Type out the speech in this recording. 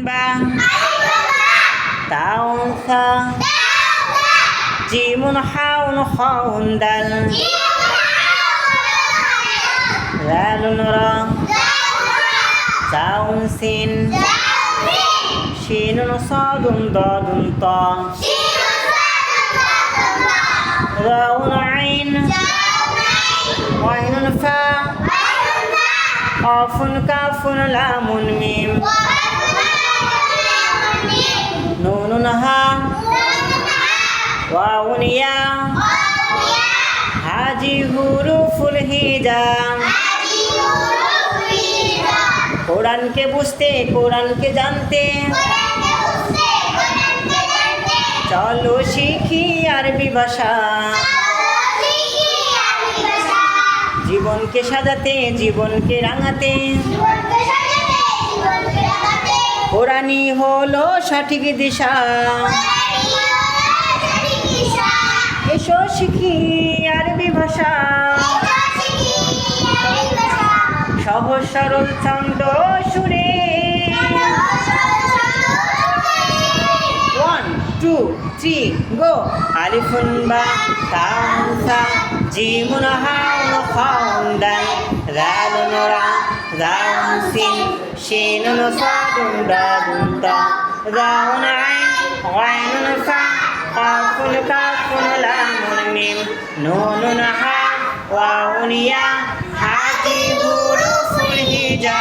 বা তাউন সা জিমুন হাউন খাউন দাল রালুন রা সাউন সিন শিনুন সাদুন দাদুন তা রাউন আইন ওয়াইনুন ফা কাফুন কাফুন লামুন মিম নুনুন হা ওয়াউন ইয়া হাজি হুরুফুল হিজা। কোরআনকে বুঝতে কোরআনকে জানতে চলো শিখি আরবি ভাষা। জীবনকে সাজাতে জীবনকে রাঙাতে কোরআনই হলো সঠিক দিশা। এসো শিখি আরবি ভাষা, সহজ সরল ছন্দ সুরে। 1 2 3 গো। আলিফুন বা তাউন সা জিমুন হাউন খাউন দাল রালুন রা রাউন সিন শিনুন সাদুন দাদুন তা রাউন আইন ওয়াইনুন ফা কাফুন কাফুন লামুন মিম নুনুন হা ওয়াউন ইয়া হাজি হুরুফুল হিজা।